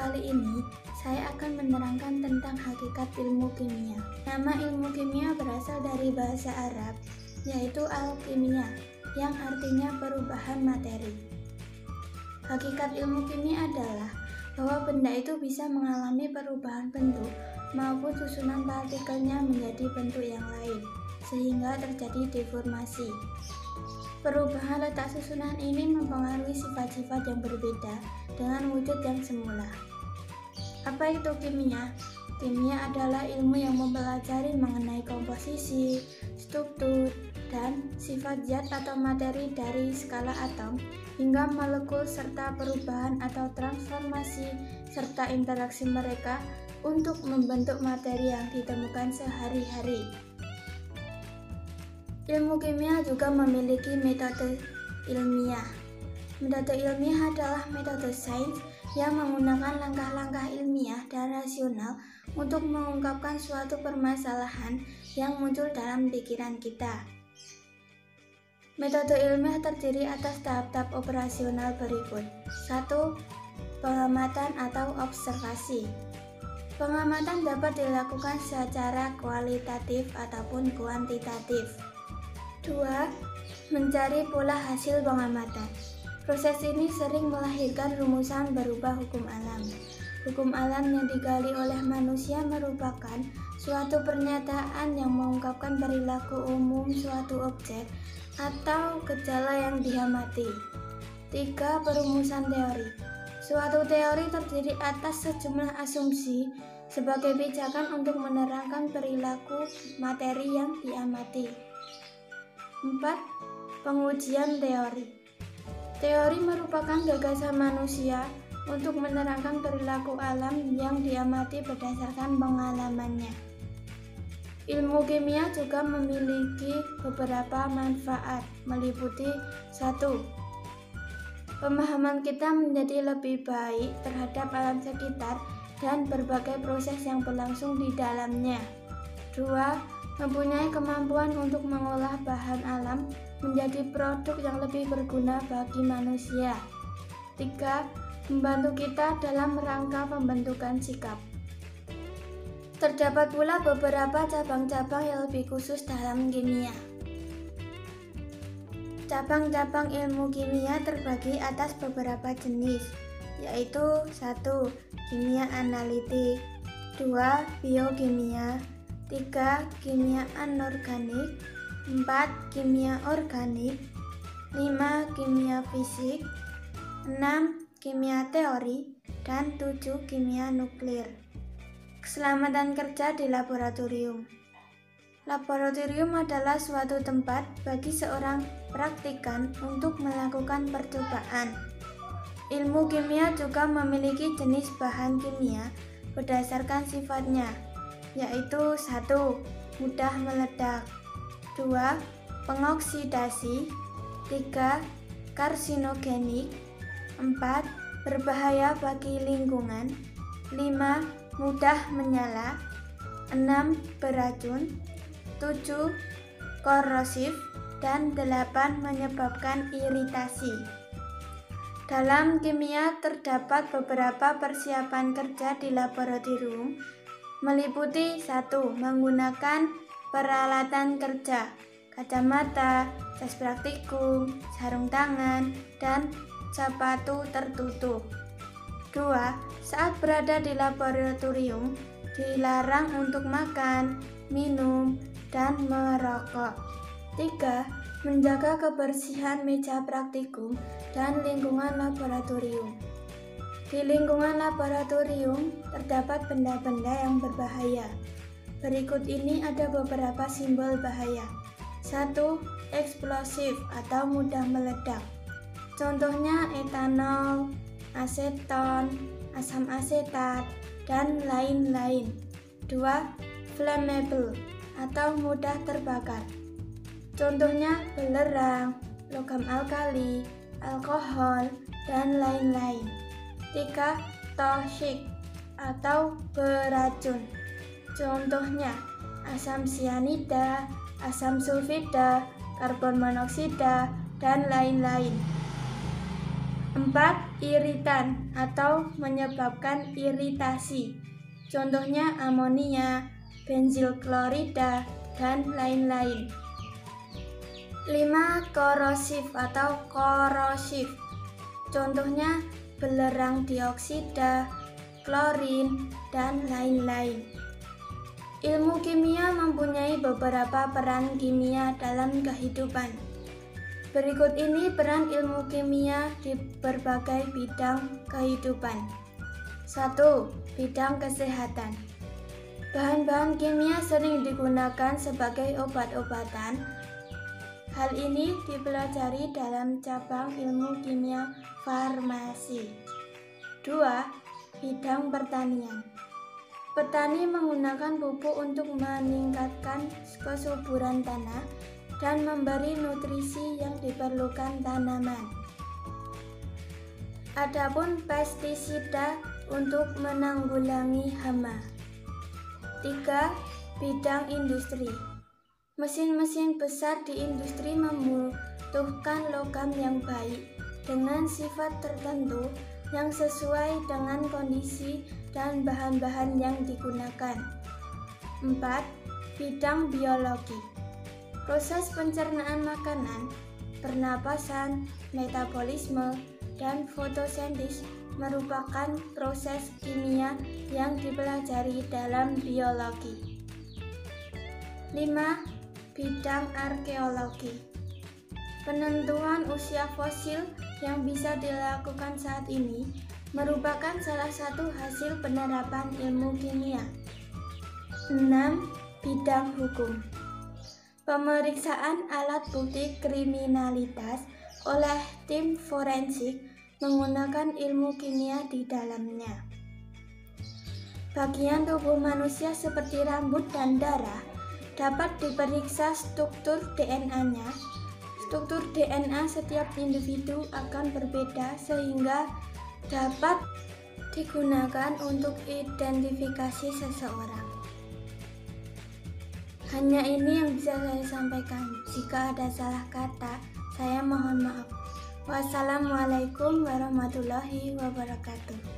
kali ini saya akan menerangkan tentang hakikat ilmu kimia. Nama ilmu kimia berasal dari bahasa Arab, yaitu alkimia, yang artinya perubahan materi. Hakikat ilmu kimia adalah bahwa benda itu bisa mengalami perubahan bentuk maupun susunan partikelnya menjadi bentuk yang lain, sehingga terjadi deformasi. Perubahan letak susunan ini mempengaruhi sifat-sifat yang berbeda dengan wujud yang semula. Apa itu kimia? Kimia adalah ilmu yang mempelajari mengenai komposisi, struktur, dan sifat zat atau materi dari skala atom hingga molekul serta perubahan atau transformasi serta interaksi mereka untuk membentuk materi yang ditemukan sehari-hari. Ilmu kimia juga memiliki metode ilmiah. Metode ilmiah adalah metode sains yang menggunakan langkah-langkah ilmiah dan rasional untuk mengungkapkan suatu permasalahan yang muncul dalam pikiran kita. Metode ilmiah terdiri atas tahap-tahap operasional berikut. 1. Pengamatan atau observasi. Pengamatan dapat dilakukan secara kualitatif ataupun kuantitatif. 2. Mencari pola hasil pengamatan. Proses ini sering melahirkan rumusan berupa hukum alam. Hukum alam yang digali oleh manusia merupakan suatu pernyataan yang mengungkapkan perilaku umum suatu objek atau gejala yang diamati. 3. Perumusan teori. Suatu teori terdiri atas sejumlah asumsi sebagai pijakan untuk menerangkan perilaku materi yang diamati. 4. Pengujian teori. Teori merupakan gagasan manusia untuk menerangkan perilaku alam yang diamati berdasarkan pengalamannya. Ilmu kimia juga memiliki beberapa manfaat, meliputi 1. Pemahaman kita menjadi lebih baik terhadap alam sekitar dan berbagai proses yang berlangsung di dalamnya. 2. Mempunyai kemampuan untuk mengolah bahan alam menjadi produk yang lebih berguna bagi manusia. 3. Membantu kita dalam rangka pembentukan sikap. Terdapat pula beberapa cabang-cabang yang lebih khusus dalam kimia. Cabang-cabang ilmu kimia terbagi atas beberapa jenis, yaitu 1. Kimia analitik, 2. Biokimia, 3. Kimia anorganik, 4. Kimia organik, 5. Kimia fisik, 6. Kimia teori, dan 7. Kimia nuklir. Keselamatan kerja di laboratorium. Laboratorium adalah suatu tempat bagi seorang praktikan untuk melakukan percobaan. Ilmu kimia juga memiliki jenis bahan kimia berdasarkan sifatnya, yaitu 1. Mudah meledak, 2. Pengoksidasi, 3. Karsinogenik, 4. Berbahaya bagi lingkungan, 5. Mudah menyala, 6. Beracun, 7. Korosif, dan 8. Menyebabkan iritasi. Dalam kimia terdapat beberapa persiapan kerja di laboratorium, meliputi 1. Menggunakan peralatan kerja, kacamata, jas praktikum, sarung tangan, dan sepatu tertutup. 2. Saat berada di laboratorium, dilarang untuk makan, minum, dan merokok. 3. Menjaga kebersihan meja praktikum dan lingkungan laboratorium. Di lingkungan laboratorium terdapat benda-benda yang berbahaya. Berikut ini ada beberapa simbol bahaya. 1. Eksplosif atau mudah meledak. Contohnya etanol, aseton, asam asetat, dan lain-lain. 2. Flammable atau mudah terbakar. Contohnya belerang, logam alkali, alkohol, dan lain-lain. 3. Toksik atau beracun. Contohnya asam sianida, asam sulfida, karbon monoksida, dan lain-lain. 4. Iritan atau menyebabkan iritasi. Contohnya amonia, bensil klorida, dan lain-lain. 5. Korosif atau korosif. Contohnya belerang dioksida, klorin, dan lain-lain. Ilmu kimia mempunyai beberapa peran kimia dalam kehidupan. Berikut ini peran ilmu kimia di berbagai bidang kehidupan. 1. Bidang kesehatan. Bahan-bahan kimia sering digunakan sebagai obat-obatan. Hal ini dipelajari dalam cabang ilmu kimia farmasi. 2. Bidang pertanian. Petani menggunakan pupuk untuk meningkatkan kesuburan tanah dan memberi nutrisi yang diperlukan tanaman. Adapun pestisida untuk menanggulangi hama. 3. Bidang industri. Mesin-mesin besar di industri membutuhkan logam yang baik dengan sifat tertentu yang sesuai dengan kondisi dan bahan-bahan yang digunakan. 4. Bidang biologi. Proses pencernaan makanan, pernapasan, metabolisme, dan fotosintesis merupakan proses kimia yang dipelajari dalam biologi. 5. Bidang arkeologi. Penentuan usia fosil yang bisa dilakukan saat ini merupakan salah satu hasil penerapan ilmu kimia. 6. Bidang hukum. Pemeriksaan alat bukti kriminalitas oleh tim forensik menggunakan ilmu kimia di dalamnya. Bagian tubuh manusia seperti rambut dan darah dapat diperiksa struktur DNA-nya. Struktur DNA setiap individu akan berbeda sehingga dapat digunakan untuk identifikasi seseorang. Hanya ini yang bisa saya sampaikan. Jika ada salah kata, saya mohon maaf. Wassalamualaikum warahmatullahi wabarakatuh.